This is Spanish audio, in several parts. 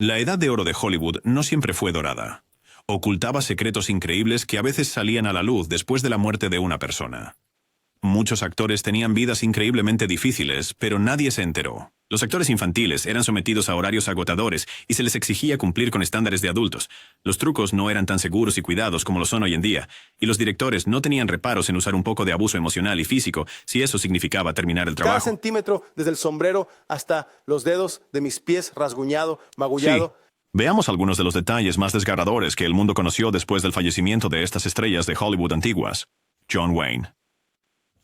La edad de oro de Hollywood no siempre fue dorada. Ocultaba secretos increíbles que a veces salían a la luz después de la muerte de una persona. Muchos actores tenían vidas increíblemente difíciles, pero nadie se enteró. Los actores infantiles eran sometidos a horarios agotadores y se les exigía cumplir con estándares de adultos. Los trucos no eran tan seguros y cuidados como lo son hoy en día, y los directores no tenían reparos en usar un poco de abuso emocional y físico si eso significaba terminar el trabajo. Cada centímetro, desde el sombrero hasta los dedos de mis pies, rasguñado, magullado. Sí. Veamos algunos de los detalles más desgarradores que el mundo conoció después del fallecimiento de estas estrellas de Hollywood antiguas. John Wayne.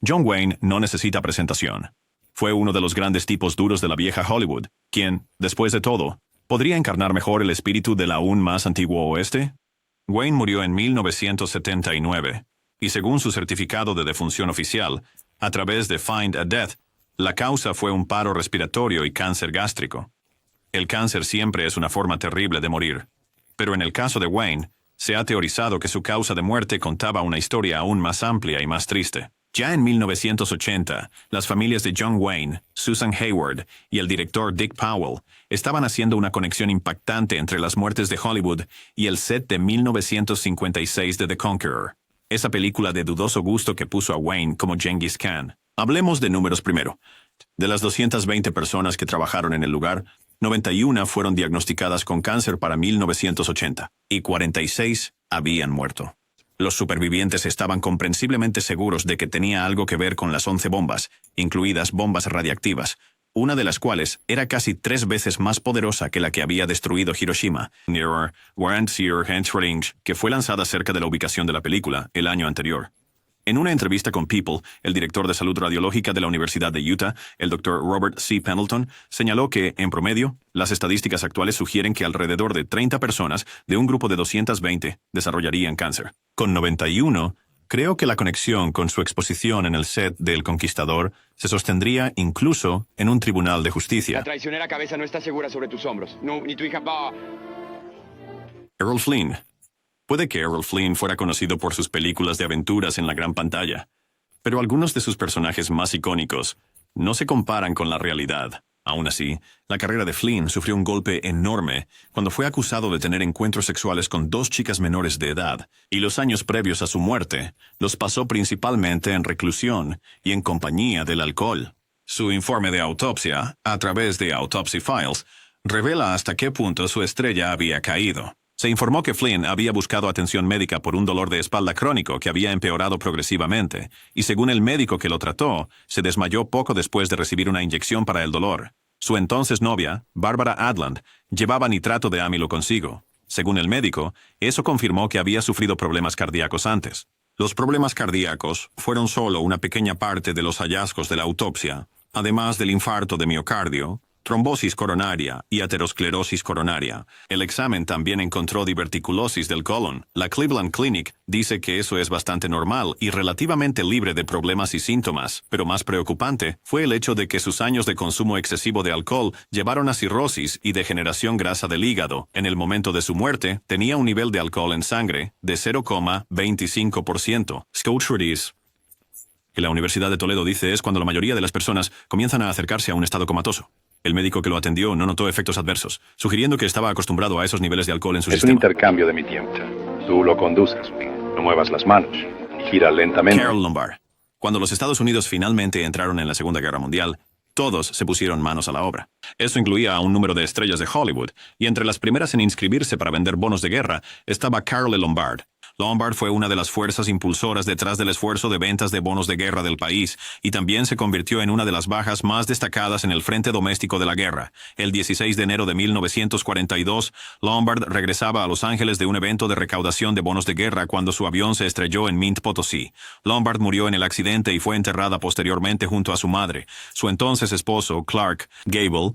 John Wayne no necesita presentación. Fue uno de los grandes tipos duros de la vieja Hollywood, quien, después de todo, ¿podría encarnar mejor el espíritu del aún más antiguo oeste? Wayne murió en 1979, y según su certificado de defunción oficial, a través de Find a Death, la causa fue un paro respiratorio y cáncer gástrico. El cáncer siempre es una forma terrible de morir, pero en el caso de Wayne, se ha teorizado que su causa de muerte contaba una historia aún más amplia y más triste. Ya en 1980, las familias de John Wayne, Susan Hayward y el director Dick Powell estaban haciendo una conexión impactante entre las muertes de Hollywood y el set de 1956 de The Conqueror, esa película de dudoso gusto que puso a Wayne como Genghis Khan. Hablemos de números primero. De las 220 personas que trabajaron en el lugar, 91 fueron diagnosticadas con cáncer para 1980 y 46 habían muerto. Los supervivientes estaban comprensiblemente seguros de que tenía algo que ver con las 11 bombas, incluidas bombas radiactivas, una de las cuales era casi 3 veces más poderosa que la que había destruido Hiroshima, que fue lanzada cerca de la ubicación de la película el año anterior. En una entrevista con People, el director de salud radiológica de la Universidad de Utah, el Dr. Robert C. Pendleton, señaló que, en promedio, las estadísticas actuales sugieren que alrededor de 30 personas de un grupo de 220 desarrollarían cáncer. Con 91, creo que la conexión con su exposición en el set de El Conquistador se sostendría incluso en un tribunal de justicia. La traicionera cabeza no está segura sobre tus hombros. No, ni tu hija va. Errol Flynn. Puede que Errol Flynn fuera conocido por sus películas de aventuras en la gran pantalla, pero algunos de sus personajes más icónicos no se comparan con la realidad. Aún así, la carrera de Flynn sufrió un golpe enorme cuando fue acusado de tener encuentros sexuales con 2 chicas menores de edad, y los años previos a su muerte los pasó principalmente en reclusión y en compañía del alcohol. Su informe de autopsia, a través de Autopsy Files, revela hasta qué punto su estrella había caído. Se informó que Flynn había buscado atención médica por un dolor de espalda crónico que había empeorado progresivamente, y según el médico que lo trató, se desmayó poco después de recibir una inyección para el dolor. Su entonces novia, Barbara Adland, llevaba nitrato de amilo consigo. Según el médico, eso confirmó que había sufrido problemas cardíacos antes. Los problemas cardíacos fueron solo una pequeña parte de los hallazgos de la autopsia, además del infarto de miocardio, trombosis coronaria y aterosclerosis coronaria. El examen también encontró diverticulosis del colon. La Cleveland Clinic dice que eso es bastante normal y relativamente libre de problemas y síntomas, pero más preocupante fue el hecho de que sus años de consumo excesivo de alcohol llevaron a cirrosis y degeneración grasa del hígado. En el momento de su muerte, tenía un nivel de alcohol en sangre de 0,25%. Scotiabank, que la Universidad de Toledo dice es cuando la mayoría de las personas comienzan a acercarse a un estado comatoso. El médico que lo atendió no notó efectos adversos, sugiriendo que estaba acostumbrado a esos niveles de alcohol en su sistema. Es un intercambio de mi tiempo. Tú lo conduces. No muevas las manos. Gira lentamente. Carole Lombard. Cuando los Estados Unidos finalmente entraron en la Segunda Guerra Mundial, todos se pusieron manos a la obra. Eso incluía a un número de estrellas de Hollywood, y entre las primeras en inscribirse para vender bonos de guerra estaba Carole Lombard. Lombard fue una de las fuerzas impulsoras detrás del esfuerzo de ventas de bonos de guerra del país, y también se convirtió en una de las bajas más destacadas en el frente doméstico de la guerra. El 16 de enero de 1942, Lombard regresaba a Los Ángeles de un evento de recaudación de bonos de guerra cuando su avión se estrelló en Mint, Potosí. Lombard murió en el accidente y fue enterrada posteriormente junto a su madre. Su entonces esposo, Clark Gable,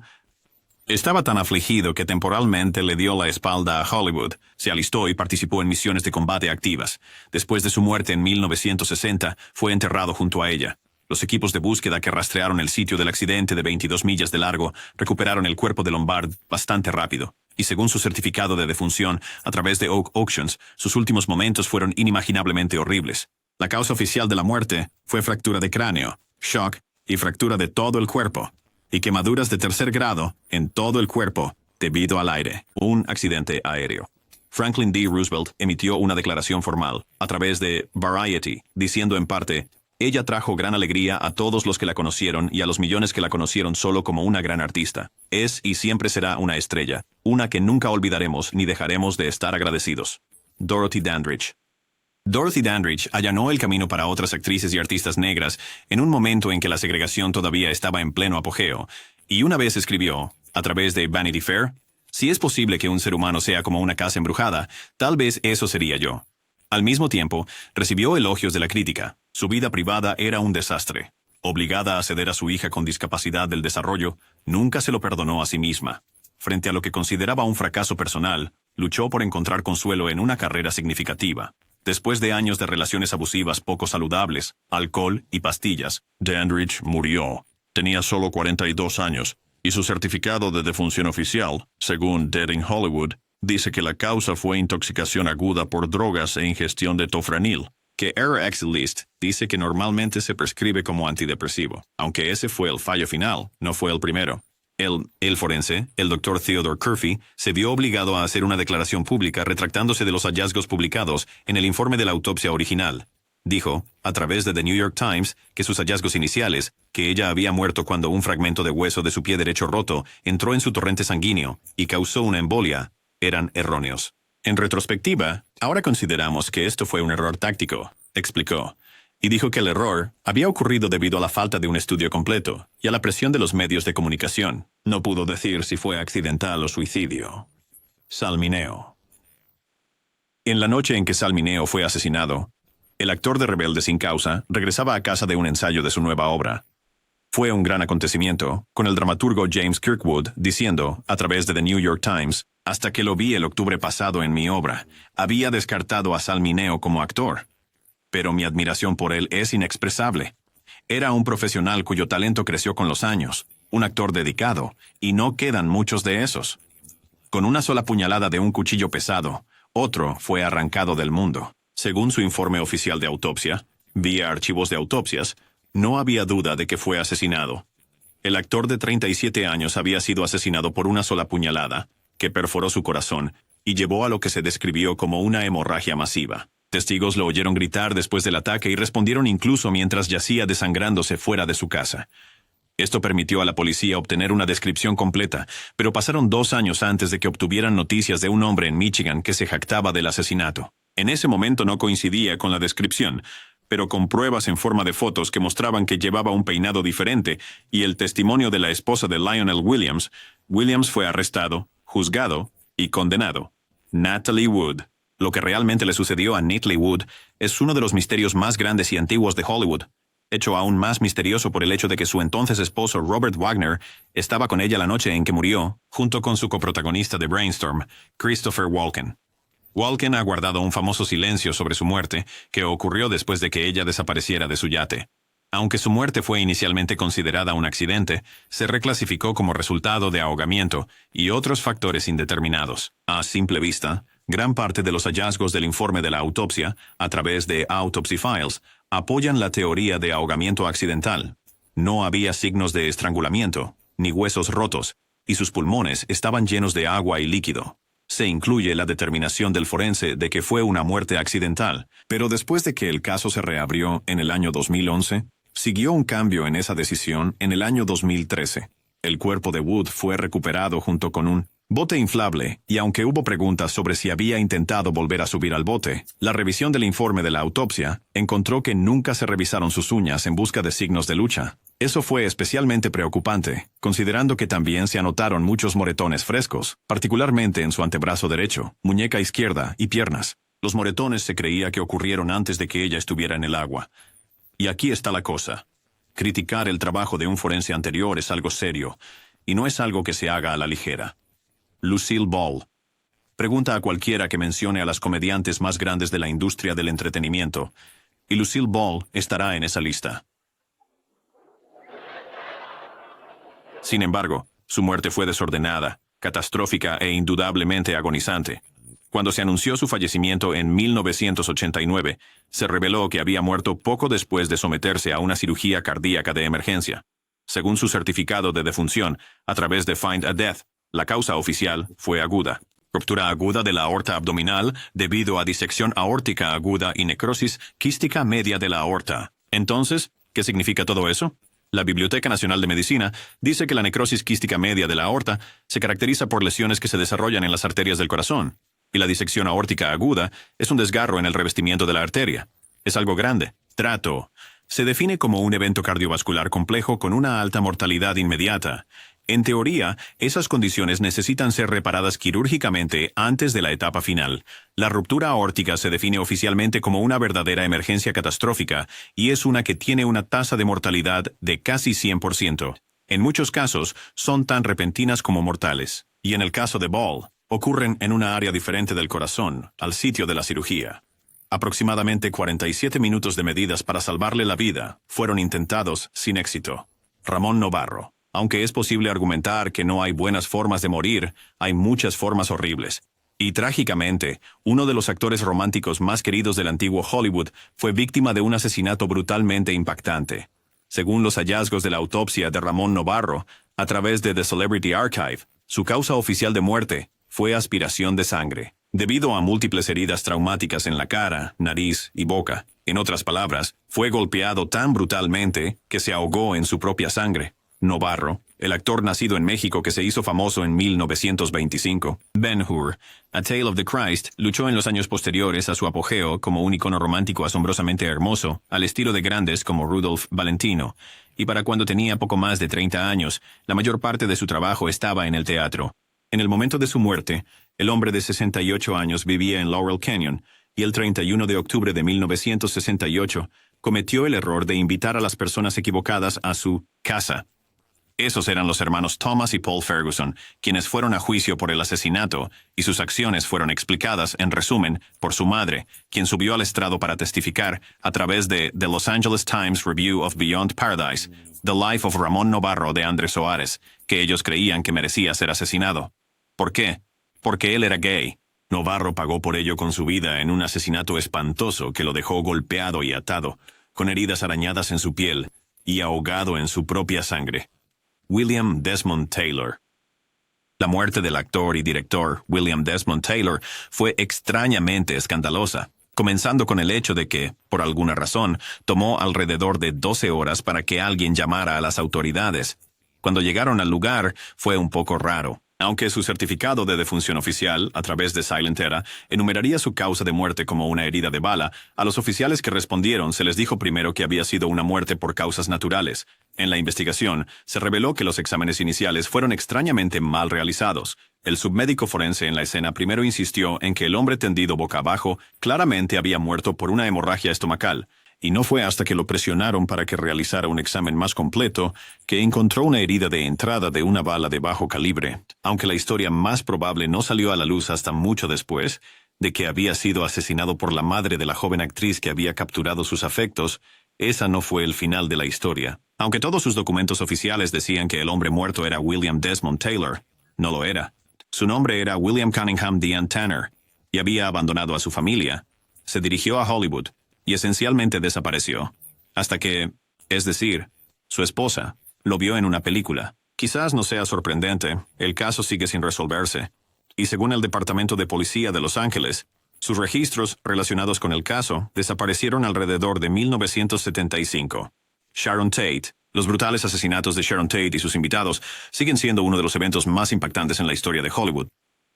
estaba tan afligido que temporalmente le dio la espalda a Hollywood. Se alistó y participó en misiones de combate activas. Después de su muerte en 1960, fue enterrado junto a ella. Los equipos de búsqueda que rastrearon el sitio del accidente de 22 millas de largo recuperaron el cuerpo de Lombard bastante rápido. Y según su certificado de defunción, a través de Oak Auctions, sus últimos momentos fueron inimaginablemente horribles. La causa oficial de la muerte fue fractura de cráneo, shock y fractura de todo el cuerpo, y quemaduras de 3er grado en todo el cuerpo, debido al aire, un accidente aéreo. Franklin D. Roosevelt emitió una declaración formal, a través de Variety, diciendo en parte: ella trajo gran alegría a todos los que la conocieron y a los millones que la conocieron solo como una gran artista. Es y siempre será una estrella, una que nunca olvidaremos ni dejaremos de estar agradecidos. Dorothy Dandridge. Dorothy Dandridge allanó el camino para otras actrices y artistas negras en un momento en que la segregación todavía estaba en pleno apogeo, y una vez escribió, a través de Vanity Fair: si es posible que un ser humano sea como una casa embrujada, tal vez eso sería yo. Al mismo tiempo, recibió elogios de la crítica. Su vida privada era un desastre. Obligada a ceder a su hija con discapacidad del desarrollo, nunca se lo perdonó a sí misma. Frente a lo que consideraba un fracaso personal, luchó por encontrar consuelo en una carrera significativa. Después de años de relaciones abusivas poco saludables, alcohol y pastillas, Dandridge murió. Tenía solo 42 años, y su certificado de defunción oficial, según Dead in Hollywood, dice que la causa fue intoxicación aguda por drogas e ingestión de tofranil, que Error Exit List dice que normalmente se prescribe como antidepresivo, aunque ese fue el fallo final, no fue el primero. El forense, el Dr. Theodore Curfey, se vio obligado a hacer una declaración pública retractándose de los hallazgos publicados en el informe de la autopsia original. Dijo, a través de The New York Times, que sus hallazgos iniciales, que ella había muerto cuando un fragmento de hueso de su pie derecho roto entró en su torrente sanguíneo y causó una embolia, eran erróneos. En retrospectiva, ahora consideramos que esto fue un error táctico, explicó, y dijo que el error había ocurrido debido a la falta de un estudio completo y a la presión de los medios de comunicación. No pudo decir si fue accidental o suicidio. Sal Mineo. En la noche en que Sal Mineo fue asesinado, el actor de Rebelde sin causa regresaba a casa de un ensayo de su nueva obra. Fue un gran acontecimiento, con el dramaturgo James Kirkwood diciendo, a través de The New York Times: hasta que lo vi el octubre pasado en mi obra, había descartado a Sal Mineo como actor. Pero mi admiración por él es inexpresable. Era un profesional cuyo talento creció con los años, un actor dedicado, y no quedan muchos de esos. Con una sola puñalada de un cuchillo pesado, otro fue arrancado del mundo. Según su informe oficial de autopsia, vía archivos de autopsias, no había duda de que fue asesinado. El actor de 37 años había sido asesinado por una sola puñalada, que perforó su corazón y llevó a lo que se describió como una hemorragia masiva. Testigos lo oyeron gritar después del ataque y respondieron incluso mientras yacía desangrándose fuera de su casa. Esto permitió a la policía obtener una descripción completa, pero pasaron 2 años antes de que obtuvieran noticias de un hombre en Michigan que se jactaba del asesinato. En ese momento no coincidía con la descripción, pero con pruebas en forma de fotos que mostraban que llevaba un peinado diferente y el testimonio de la esposa de Lionel Williams, Williams fue arrestado, juzgado y condenado. Natalie Wood. Lo que realmente le sucedió a Natalie Wood es uno de los misterios más grandes y antiguos de Hollywood, hecho aún más misterioso por el hecho de que su entonces esposo Robert Wagner estaba con ella la noche en que murió, junto con su coprotagonista de Brainstorm, Christopher Walken. Walken ha guardado un famoso silencio sobre su muerte, que ocurrió después de que ella desapareciera de su yate. Aunque su muerte fue inicialmente considerada un accidente, se reclasificó como resultado de ahogamiento y otros factores indeterminados. A simple vista, gran parte de los hallazgos del informe de la autopsia, a través de Autopsy Files, apoyan la teoría de ahogamiento accidental. No había signos de estrangulamiento, ni huesos rotos, y sus pulmones estaban llenos de agua y líquido. Se incluye la determinación del forense de que fue una muerte accidental, pero después de que el caso se reabrió en el año 2011, siguió un cambio en esa decisión en el año 2013. El cuerpo de Wood fue recuperado junto con un bote inflable, y aunque hubo preguntas sobre si había intentado volver a subir al bote, la revisión del informe de la autopsia encontró que nunca se revisaron sus uñas en busca de signos de lucha. Eso fue especialmente preocupante, considerando que también se anotaron muchos moretones frescos, particularmente en su antebrazo derecho, muñeca izquierda y piernas. Los moretones se creía que ocurrieron antes de que ella estuviera en el agua. Y aquí está la cosa. Criticar el trabajo de un forense anterior es algo serio, y no es algo que se haga a la ligera. Lucille Ball. Pregunta a cualquiera que mencione a las comediantes más grandes de la industria del entretenimiento, y Lucille Ball estará en esa lista. Sin embargo, su muerte fue desordenada, catastrófica e indudablemente agonizante. Cuando se anunció su fallecimiento en 1989, se reveló que había muerto poco después de someterse a una cirugía cardíaca de emergencia. Según su certificado de defunción, a través de Find a Death, La causa oficial fue aguda. Ruptura aguda de la aorta abdominal debido a disección aórtica aguda y necrosis quística media de la aorta. Entonces, ¿qué significa todo eso? La Biblioteca Nacional de Medicina dice que la necrosis quística media de la aorta se caracteriza por lesiones que se desarrollan en las arterias del corazón, y la disección aórtica aguda es un desgarro en el revestimiento de la arteria. Es algo grande. Trato. Se define como un evento cardiovascular complejo con una alta mortalidad inmediata. En teoría, esas condiciones necesitan ser reparadas quirúrgicamente antes de la etapa final. La ruptura aórtica se define oficialmente como una verdadera emergencia catastrófica y es una que tiene una tasa de mortalidad de casi 100%. En muchos casos, son tan repentinas como mortales. Y en el caso de Ball, ocurren en una área diferente del corazón, al sitio de la cirugía. Aproximadamente 47 minutos de medidas para salvarle la vida fueron intentados sin éxito. Ramón Novarro. Aunque es posible argumentar que no hay buenas formas de morir, hay muchas formas horribles. Y trágicamente, uno de los actores románticos más queridos del antiguo Hollywood fue víctima de un asesinato brutalmente impactante. Según los hallazgos de la autopsia de Ramón Novarro, a través de The Celebrity Archive, su causa oficial de muerte fue aspiración de sangre, debido a múltiples heridas traumáticas en la cara, nariz y boca. En otras palabras, fue golpeado tan brutalmente que se ahogó en su propia sangre. Novarro, el actor nacido en México que se hizo famoso en 1925. Ben-Hur, A Tale of the Christ, luchó en los años posteriores a su apogeo como un icono romántico asombrosamente hermoso, al estilo de grandes como Rudolph Valentino, y para cuando tenía poco más de 30 años, la mayor parte de su trabajo estaba en el teatro. En el momento de su muerte, el hombre de 68 años vivía en Laurel Canyon, y el 31 de octubre de 1968 cometió el error de invitar a las personas equivocadas a su casa. Esos eran los hermanos Thomas y Paul Ferguson, quienes fueron a juicio por el asesinato, y sus acciones fueron explicadas, en resumen, por su madre, quien subió al estrado para testificar a través de The Los Angeles Times Review of Beyond Paradise, The Life of Ramón Novarro de Andrés Soares, que ellos creían que merecía ser asesinado. ¿Por qué? Porque él era gay. Novarro pagó por ello con su vida en un asesinato espantoso que lo dejó golpeado y atado, con heridas arañadas en su piel y ahogado en su propia sangre. William Desmond Taylor. La muerte del actor y director William Desmond Taylor fue extrañamente escandalosa, comenzando con el hecho de que, por alguna razón, tomó alrededor de 12 horas para que alguien llamara a las autoridades. Cuando llegaron al lugar, fue un poco raro. Aunque su certificado de defunción oficial, a través de Silent Era, enumeraría su causa de muerte como una herida de bala, a los oficiales que respondieron se les dijo primero que había sido una muerte por causas naturales. En la investigación, se reveló que los exámenes iniciales fueron extrañamente mal realizados. El submédico forense en la escena primero insistió en que el hombre tendido boca abajo claramente había muerto por una hemorragia estomacal, y no fue hasta que lo presionaron para que realizara un examen más completo que encontró una herida de entrada de una bala de bajo calibre, aunque la historia más probable no salió a la luz hasta mucho después de que había sido asesinado por la madre de la joven actriz que había capturado sus afectos. Esa no fue el final de la historia. Aunque todos sus documentos oficiales decían que el hombre muerto era William Desmond Taylor, no lo era. Su nombre era William Cunningham Dean Tanner, y había abandonado a su familia. Se dirigió a Hollywood, y esencialmente desapareció. Hasta que, es decir, su esposa, lo vio en una película. Quizás no sea sorprendente, el caso sigue sin resolverse. Y según el Departamento de Policía de Los Ángeles, sus registros relacionados con el caso desaparecieron alrededor de 1975. Sharon Tate. Los brutales asesinatos de Sharon Tate y sus invitados siguen siendo uno de los eventos más impactantes en la historia de Hollywood.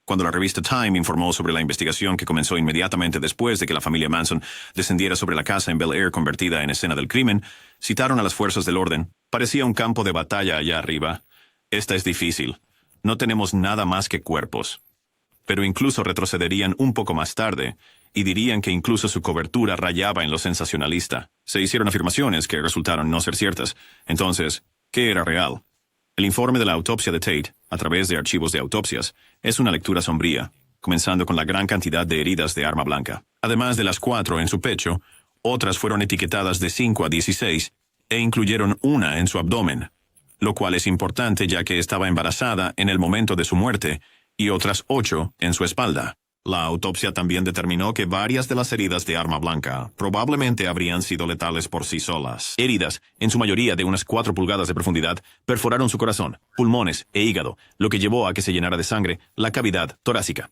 Cuando la revista Time informó sobre la investigación que comenzó inmediatamente después de que la familia Manson descendiera sobre la casa en Bel Air convertida en escena del crimen, citaron a las fuerzas del orden. Parecía un campo de batalla allá arriba. Esta es difícil. No tenemos nada más que cuerpos. Pero incluso retrocederían un poco más tarde y dirían que incluso su cobertura rayaba en lo sensacionalista. Se hicieron afirmaciones que resultaron no ser ciertas. Entonces, ¿qué era real? El informe de la autopsia de Tate, a través de archivos de autopsias, es una lectura sombría, comenzando con la gran cantidad de heridas de arma blanca. Además de las 4 en su pecho, otras fueron etiquetadas de 5 a 16 e incluyeron una en su abdomen, lo cual es importante ya que estaba embarazada en el momento de su muerte, y otras 8 en su espalda. La autopsia también determinó que varias de las heridas de arma blanca probablemente habrían sido letales por sí solas. Heridas, en su mayoría de unas 4 pulgadas de profundidad, perforaron su corazón, pulmones e hígado, lo que llevó a que se llenara de sangre la cavidad torácica.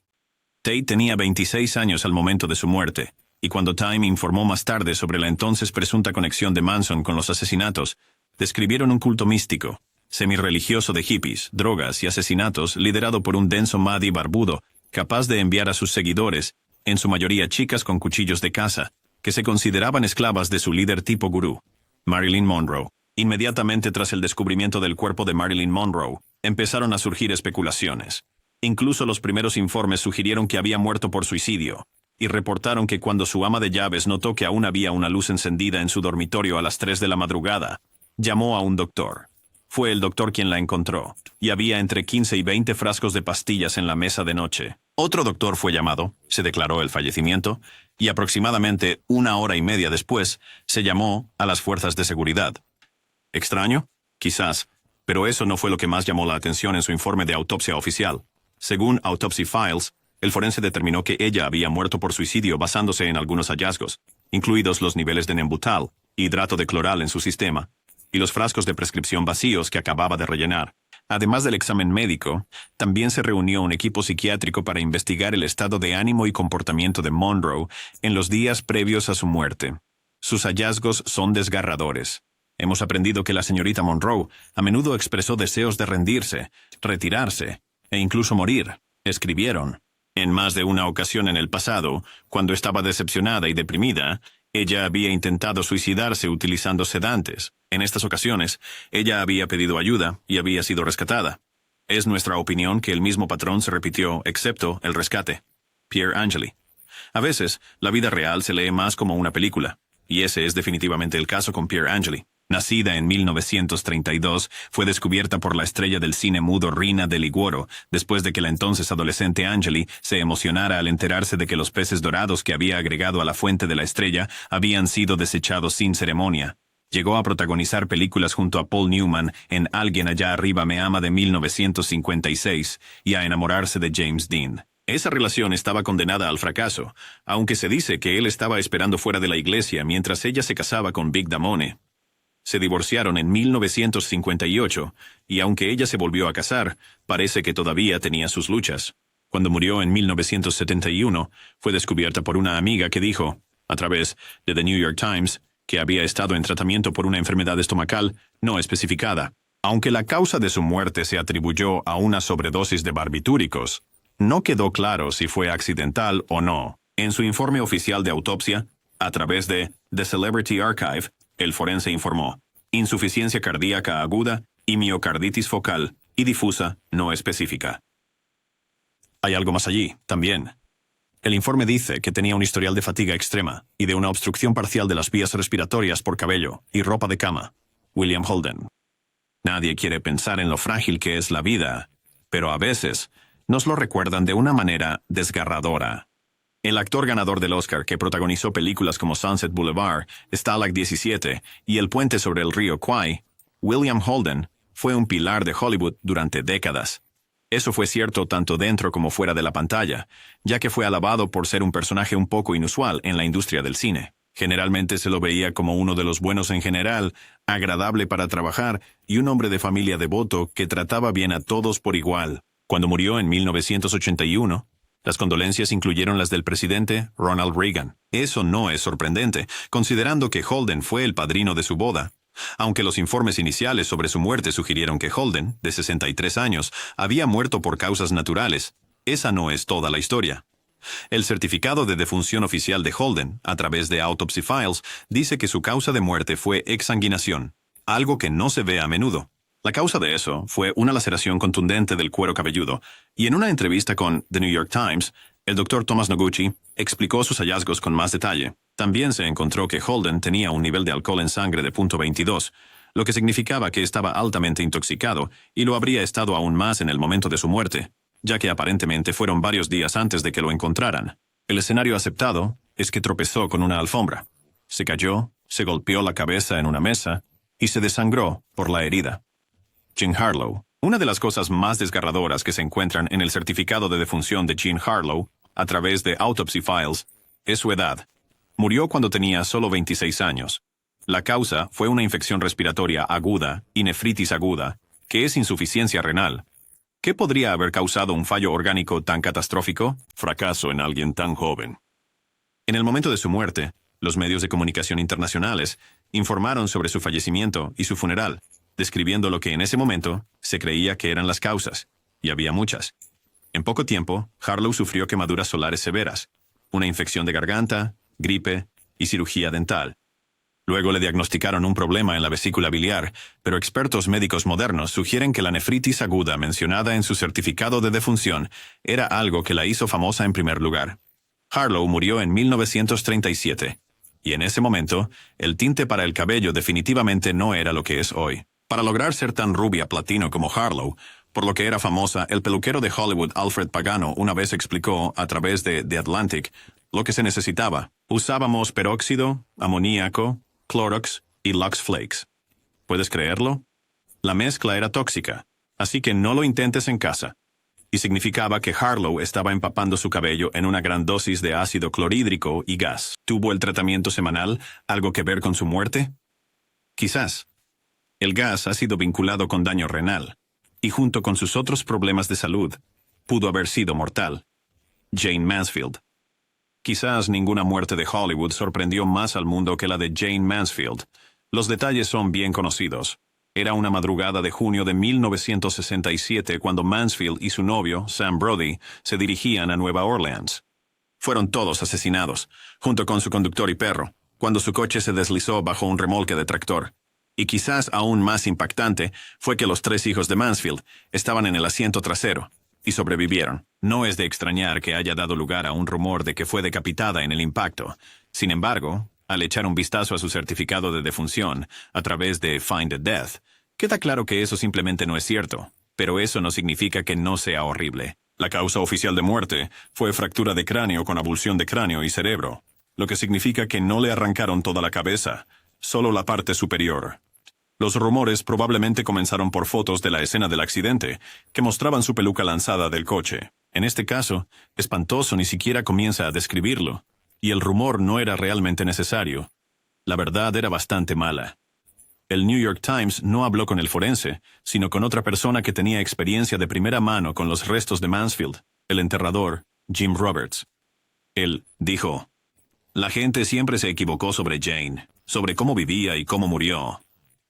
Tate tenía 26 años al momento de su muerte, y cuando Time informó más tarde sobre la entonces presunta conexión de Manson con los asesinatos, describieron un culto místico, semirreligioso de hippies, drogas y asesinatos liderado por un denso Mahdi barbudo, capaz de enviar a sus seguidores, en su mayoría chicas con cuchillos de caza, que se consideraban esclavas de su líder tipo gurú, Marilyn Monroe. Inmediatamente tras el descubrimiento del cuerpo de Marilyn Monroe, empezaron a surgir especulaciones. Incluso los primeros informes sugirieron que había muerto por suicidio, y reportaron que cuando su ama de llaves notó que aún había una luz encendida en su dormitorio a las 3 de la madrugada, llamó a un doctor. Fue el doctor quien la encontró, y había entre 15 y 20 frascos de pastillas en la mesa de noche. Otro doctor fue llamado, se declaró el fallecimiento, y aproximadamente 1 hora y media después se llamó a las fuerzas de seguridad. ¿Extraño? Quizás, pero eso no fue lo que más llamó la atención en su informe de autopsia oficial. Según Autopsy Files, el forense determinó que ella había muerto por suicidio basándose en algunos hallazgos, incluidos los niveles de Nembutal, hidrato de cloral en su sistema, y los frascos de prescripción vacíos que acababa de rellenar. Además del examen médico, también se reunió un equipo psiquiátrico para investigar el estado de ánimo y comportamiento de Monroe en los días previos a su muerte. Sus hallazgos son desgarradores. Hemos aprendido que la señorita Monroe a menudo expresó deseos de rendirse, retirarse e incluso morir, escribieron. En más de una ocasión en el pasado, cuando estaba decepcionada y deprimida, ella había intentado suicidarse utilizando sedantes. En estas ocasiones, ella había pedido ayuda y había sido rescatada. Es nuestra opinión que el mismo patrón se repitió, excepto el rescate. Pierre Angeli. A veces, la vida real se lee más como una película, y ese es definitivamente el caso con Pierre Angeli. Nacida en 1932, fue descubierta por la estrella del cine mudo Rina de Liguoro, después de que la entonces adolescente Angeli se emocionara al enterarse de que los peces dorados que había agregado a la fuente de la estrella habían sido desechados sin ceremonia. Llegó a protagonizar películas junto a Paul Newman en Alguien allá arriba me ama de 1956 y a enamorarse de James Dean. Esa relación estaba condenada al fracaso, aunque se dice que él estaba esperando fuera de la iglesia mientras ella se casaba con Big Damone. Se divorciaron en 1958, y aunque ella se volvió a casar, parece que todavía tenía sus luchas. Cuando murió en 1971, fue descubierta por una amiga que dijo, a través de The New York Times, que había estado en tratamiento por una enfermedad estomacal no especificada. Aunque la causa de su muerte se atribuyó a una sobredosis de barbitúricos, no quedó claro si fue accidental o no. En su informe oficial de autopsia, a través de The Celebrity Archive, el forense informó, insuficiencia cardíaca aguda y miocarditis focal y difusa no específica. Hay algo más allí, también. El informe dice que tenía un historial de fatiga extrema y de una obstrucción parcial de las vías respiratorias por cabello y ropa de cama. William Holden. Nadie quiere pensar en lo frágil que es la vida, pero a veces nos lo recuerdan de una manera desgarradora. El actor ganador del Oscar que protagonizó películas como Sunset Boulevard, Stalag 17 y El puente sobre el río Kwai, William Holden, fue un pilar de Hollywood durante décadas. Eso fue cierto tanto dentro como fuera de la pantalla, ya que fue alabado por ser un personaje un poco inusual en la industria del cine. Generalmente se lo veía como uno de los buenos en general, agradable para trabajar y un hombre de familia devoto que trataba bien a todos por igual. Cuando murió en 1981, las condolencias incluyeron las del presidente Ronald Reagan. Eso no es sorprendente, considerando que Holden fue el padrino de su boda. Aunque los informes iniciales sobre su muerte sugirieron que Holden, de 63 años, había muerto por causas naturales, esa no es toda la historia. El certificado de defunción oficial de Holden, a través de Autopsy Files, dice que su causa de muerte fue exsanguinación, algo que no se ve a menudo. La causa de eso fue una laceración contundente del cuero cabelludo, y en una entrevista con The New York Times, el Dr. Thomas Noguchi explicó sus hallazgos con más detalle. También se encontró que Holden tenía un nivel de alcohol en sangre de 0.22, lo que significaba que estaba altamente intoxicado y lo habría estado aún más en el momento de su muerte, ya que aparentemente fueron varios días antes de que lo encontraran. El escenario aceptado es que tropezó con una alfombra. Se cayó, se golpeó la cabeza en una mesa y se desangró por la herida. Jean Harlow. Una de las cosas más desgarradoras que se encuentran en el certificado de defunción de Jean Harlow a través de Autopsy Files, es su edad. Murió cuando tenía solo 26 años. La causa fue una infección respiratoria aguda y nefritis aguda, que es insuficiencia renal. ¿Qué podría haber causado un fallo orgánico tan catastrófico? Fracaso en alguien tan joven. En el momento de su muerte, los medios de comunicación internacionales informaron sobre su fallecimiento y su funeral, describiendo lo que en ese momento se creía que eran las causas, y había muchas. En poco tiempo, Harlow sufrió quemaduras solares severas, una infección de garganta, gripe y cirugía dental. Luego le diagnosticaron un problema en la vesícula biliar, pero expertos médicos modernos sugieren que la nefritis aguda mencionada en su certificado de defunción era algo que la hizo famosa en primer lugar. Harlow murió en 1937, y en ese momento, el tinte para el cabello definitivamente no era lo que es hoy. Para lograr ser tan rubia platino como Harlow, por lo que era famosa, el peluquero de Hollywood Alfred Pagano una vez explicó a través de The Atlantic lo que se necesitaba. Usábamos peróxido, amoníaco, Clorox y Lux Flakes. ¿Puedes creerlo? La mezcla era tóxica, así que no lo intentes en casa. Y significaba que Harlow estaba empapando su cabello en una gran dosis de ácido clorhídrico y gas. ¿Tuvo el tratamiento semanal algo que ver con su muerte? Quizás. El gas ha sido vinculado con daño renal, y junto con sus otros problemas de salud, pudo haber sido mortal. Jane Mansfield. Quizás ninguna muerte de Hollywood sorprendió más al mundo que la de Jane Mansfield. Los detalles son bien conocidos. Era una madrugada de junio de 1967 cuando Mansfield y su novio, Sam Brody, se dirigían a Nueva Orleans. Fueron todos asesinados, junto con su conductor y perro, cuando su coche se deslizó bajo un remolque de tractor. Y quizás aún más impactante fue que los 3 hijos de Mansfield estaban en el asiento trasero y sobrevivieron. No es de extrañar que haya dado lugar a un rumor de que fue decapitada en el impacto. Sin embargo, al echar un vistazo a su certificado de defunción a través de Find a Death, queda claro que eso simplemente no es cierto, pero eso no significa que no sea horrible. La causa oficial de muerte fue fractura de cráneo con abulsión de cráneo y cerebro, lo que significa que no le arrancaron toda la cabeza, solo la parte superior. Los rumores probablemente comenzaron por fotos de la escena del accidente, que mostraban su peluca lanzada del coche. En este caso, espantoso ni siquiera comienza a describirlo, y el rumor no era realmente necesario. La verdad era bastante mala. El New York Times no habló con el forense, sino con otra persona que tenía experiencia de primera mano con los restos de Mansfield, el enterrador, Jim Roberts. Él dijo: "La gente siempre se equivocó sobre Jane, sobre cómo vivía y cómo murió.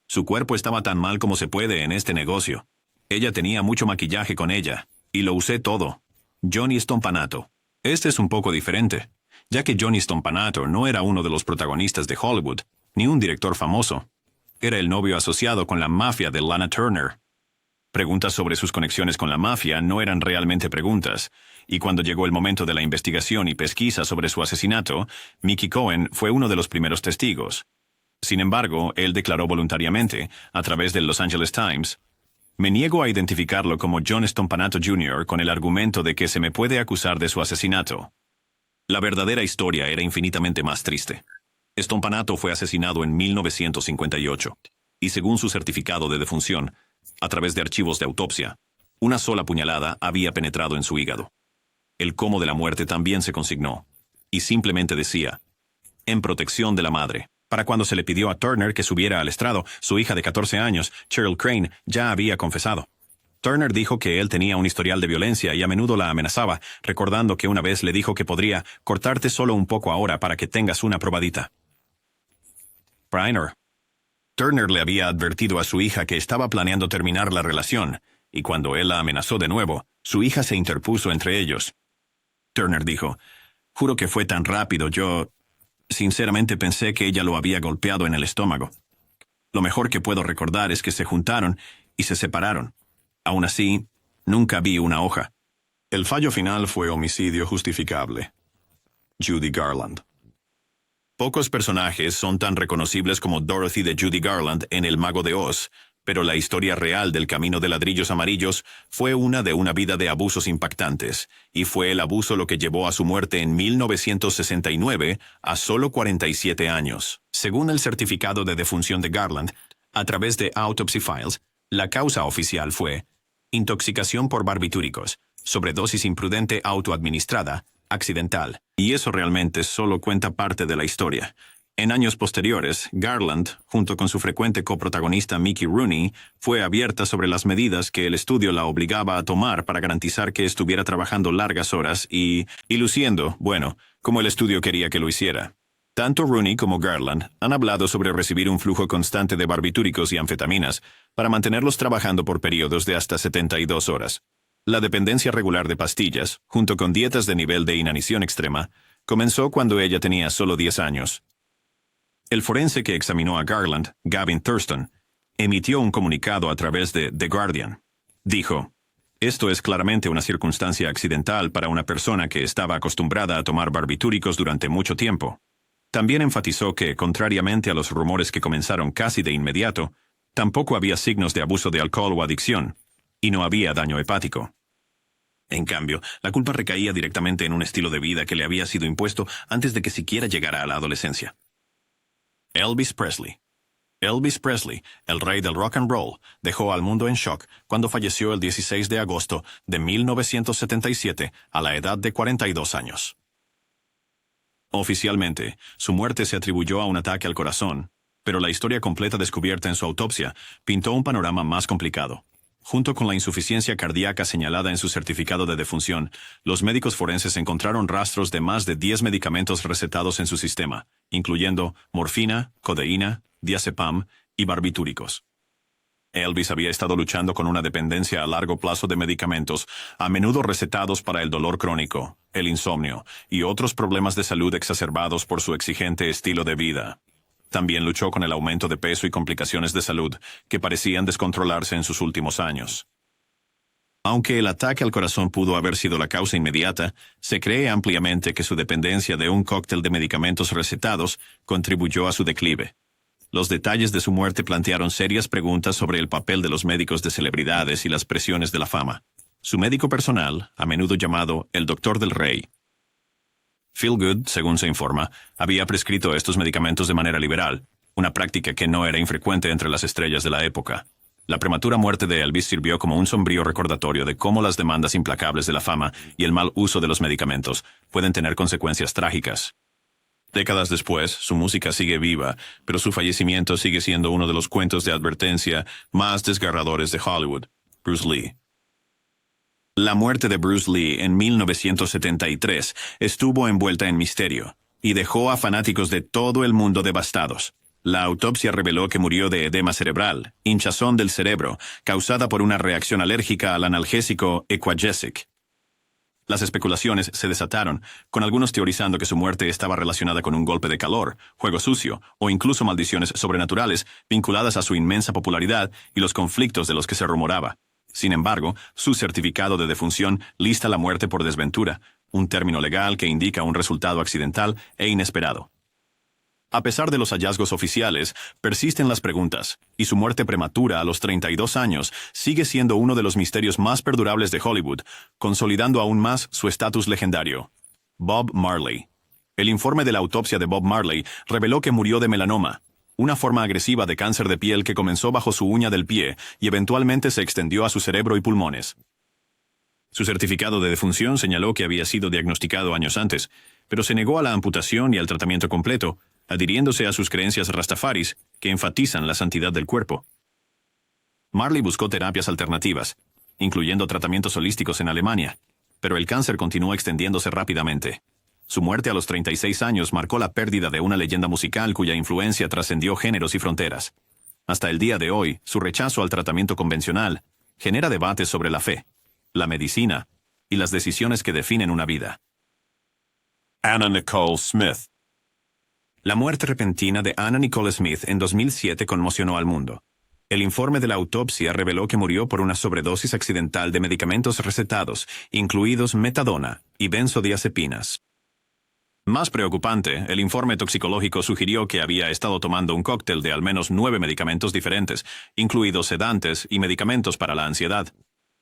Su cuerpo estaba tan mal como se puede en este negocio. Ella tenía mucho maquillaje con ella, y lo usé todo. Johnny Stompanato. Este es un poco diferente, ya que Johnny Stompanato no era uno de los protagonistas de Hollywood, ni un director famoso. Era el novio asociado con la mafia de Lana Turner. Preguntas sobre sus conexiones con la mafia no eran realmente preguntas, y cuando llegó el momento de la investigación y pesquisa sobre su asesinato, Mickey Cohen fue uno de los primeros testigos. Sin embargo, él declaró voluntariamente, a través del Los Angeles Times: "Me niego a identificarlo como John Stompanato Jr. con el argumento de que se me puede acusar de su asesinato". La verdadera historia era infinitamente más triste. Stompanato fue asesinado en 1958, y según su certificado de defunción, a través de archivos de autopsia, una sola puñalada había penetrado en su hígado. El cómo de la muerte también se consignó, y simplemente decía: "En protección de la madre". Para cuando se le pidió a Turner que subiera al estrado, su hija de 14 años, Cheryl Crane, ya había confesado. Turner dijo que él tenía un historial de violencia y a menudo la amenazaba, recordando que una vez le dijo que podría cortarte solo un poco ahora para que tengas una probadita. Briner. Turner le había advertido a su hija que estaba planeando terminar la relación, y cuando él la amenazó de nuevo, su hija se interpuso entre ellos. Turner dijo: "Juro que fue tan rápido, sinceramente pensé que ella lo había golpeado en el estómago. Lo mejor que puedo recordar es que se juntaron y se separaron. Aún así, nunca vi una hoja". El fallo final fue homicidio justificable. Judy Garland. Pocos personajes son tan reconocibles como Dorothy de Judy Garland en El Mago de Oz, pero la historia real del Camino de Ladrillos Amarillos fue una de una vida de abusos impactantes, y fue el abuso lo que llevó a su muerte en 1969 a solo 47 años. Según el certificado de defunción de Garland, a través de Autopsy Files, la causa oficial fue intoxicación por barbitúricos, sobredosis imprudente autoadministrada, accidental, y eso realmente solo cuenta parte de la historia. En años posteriores, Garland, junto con su frecuente coprotagonista Mickey Rooney, fue abierta sobre las medidas que el estudio la obligaba a tomar para garantizar que estuviera trabajando largas horas y luciendo, bueno, como el estudio quería que lo hiciera. Tanto Rooney como Garland han hablado sobre recibir un flujo constante de barbitúricos y anfetaminas para mantenerlos trabajando por periodos de hasta 72 horas. La dependencia regular de pastillas, junto con dietas de nivel de inanición extrema, comenzó cuando ella tenía solo 10 años. El forense que examinó a Garland, Gavin Thurston, emitió un comunicado a través de The Guardian. Dijo: «Esto es claramente una circunstancia accidental para una persona que estaba acostumbrada a tomar barbitúricos durante mucho tiempo». También enfatizó que, contrariamente a los rumores que comenzaron casi de inmediato, tampoco había signos de abuso de alcohol o adicción, y no había daño hepático. En cambio, la culpa recaía directamente en un estilo de vida que le había sido impuesto antes de que siquiera llegara a la adolescencia. Elvis Presley. Elvis Presley, el rey del rock and roll, dejó al mundo en shock cuando falleció el 16 de agosto de 1977 a la edad de 42 años. Oficialmente, su muerte se atribuyó a un ataque al corazón, pero la historia completa descubierta en su autopsia pintó un panorama más complicado. Junto con la insuficiencia cardíaca señalada en su certificado de defunción, los médicos forenses encontraron rastros de más de 10 medicamentos recetados en su sistema, incluyendo morfina, codeína, diazepam y barbitúricos. Elvis había estado luchando con una dependencia a largo plazo de medicamentos, a menudo recetados para el dolor crónico, el insomnio y otros problemas de salud exacerbados por su exigente estilo de vida. También luchó con el aumento de peso y complicaciones de salud que parecían descontrolarse en sus últimos años. Aunque el ataque al corazón pudo haber sido la causa inmediata, se cree ampliamente que su dependencia de un cóctel de medicamentos recetados contribuyó a su declive. Los detalles de su muerte plantearon serias preguntas sobre el papel de los médicos de celebridades y las presiones de la fama. Su médico personal, a menudo llamado el Doctor del Rey, Phil Good, según se informa, había prescrito estos medicamentos de manera liberal, una práctica que no era infrecuente entre las estrellas de la época. La prematura muerte de Elvis sirvió como un sombrío recordatorio de cómo las demandas implacables de la fama y el mal uso de los medicamentos pueden tener consecuencias trágicas. Décadas después, su música sigue viva, pero su fallecimiento sigue siendo uno de los cuentos de advertencia más desgarradores de Hollywood. Bruce Lee. La muerte de Bruce Lee en 1973 estuvo envuelta en misterio y dejó a fanáticos de todo el mundo devastados. La autopsia reveló que murió de edema cerebral, hinchazón del cerebro, causada por una reacción alérgica al analgésico Equagesic. Las especulaciones se desataron, con algunos teorizando que su muerte estaba relacionada con un golpe de calor, juego sucio o incluso maldiciones sobrenaturales vinculadas a su inmensa popularidad y los conflictos de los que se rumoraba. Sin embargo, su certificado de defunción lista la muerte por desventura, un término legal que indica un resultado accidental e inesperado. A pesar de los hallazgos oficiales, persisten las preguntas, y su muerte prematura a los 32 años sigue siendo uno de los misterios más perdurables de Hollywood, consolidando aún más su estatus legendario. Bob Marley. El informe de la autopsia de Bob Marley reveló que murió de melanoma, una forma agresiva de cáncer de piel que comenzó bajo su uña del pie y eventualmente se extendió a su cerebro y pulmones. Su certificado de defunción señaló que había sido diagnosticado años antes, pero se negó a la amputación y al tratamiento completo, adhiriéndose a sus creencias rastafaris que enfatizan la santidad del cuerpo. Marley buscó terapias alternativas, incluyendo tratamientos holísticos en Alemania, pero el cáncer continuó extendiéndose rápidamente. Su muerte a los 36 años marcó la pérdida de una leyenda musical cuya influencia trascendió géneros y fronteras. Hasta el día de hoy, su rechazo al tratamiento convencional genera debates sobre la fe, la medicina y las decisiones que definen una vida. Anna Nicole Smith. La muerte repentina de Anna Nicole Smith en 2007 conmocionó al mundo. El informe de la autopsia reveló que murió por una sobredosis accidental de medicamentos recetados, incluidos metadona y benzodiazepinas. Más preocupante, el informe toxicológico sugirió que había estado tomando un cóctel de al menos 9 medicamentos diferentes, incluidos sedantes y medicamentos para la ansiedad.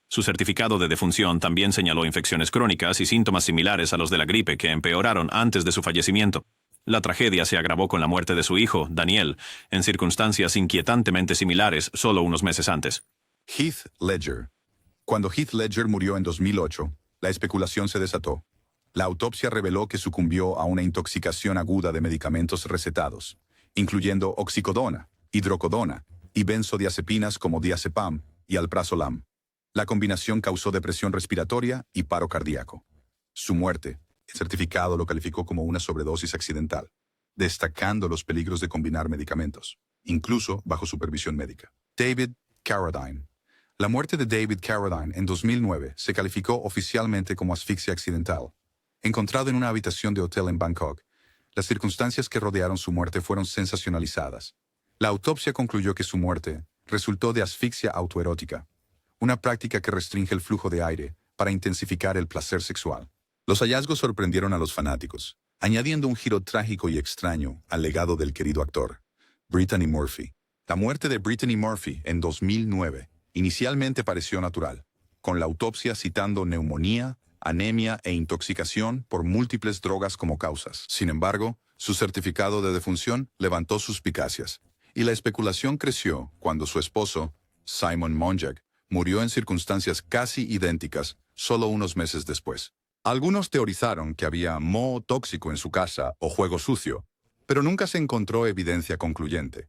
Su certificado de defunción también señaló infecciones crónicas y síntomas similares a los de la gripe que empeoraron antes de su fallecimiento. La tragedia se agravó con la muerte de su hijo, Daniel, en circunstancias inquietantemente similares solo unos meses antes. Heath Ledger. Cuando Heath Ledger murió en 2008, la especulación se desató. La autopsia reveló que sucumbió a una intoxicación aguda de medicamentos recetados, incluyendo oxicodona, hidrocodona y benzodiazepinas como diazepam y alprazolam. La combinación causó depresión respiratoria y paro cardíaco. Su muerte, el certificado lo calificó como una sobredosis accidental, destacando los peligros de combinar medicamentos, incluso bajo supervisión médica. David Carradine. La muerte de David Carradine en 2009 se calificó oficialmente como asfixia accidental. Encontrado en una habitación de hotel en Bangkok, las circunstancias que rodearon su muerte fueron sensacionalizadas. La autopsia concluyó que su muerte resultó de asfixia autoerótica, una práctica que restringe el flujo de aire para intensificar el placer sexual. Los hallazgos sorprendieron a los fanáticos, añadiendo un giro trágico y extraño al legado del querido actor, Brittany Murphy. La muerte de Brittany Murphy en 2009 inicialmente pareció natural, con la autopsia citando neumonía, anemia e intoxicación por múltiples drogas como causas. Sin embargo, su certificado de defunción levantó suspicacias, y la especulación creció cuando su esposo, Simon Monjak, murió en circunstancias casi idénticas solo unos meses después. Algunos teorizaron que había moho tóxico en su casa o juego sucio, pero nunca se encontró evidencia concluyente.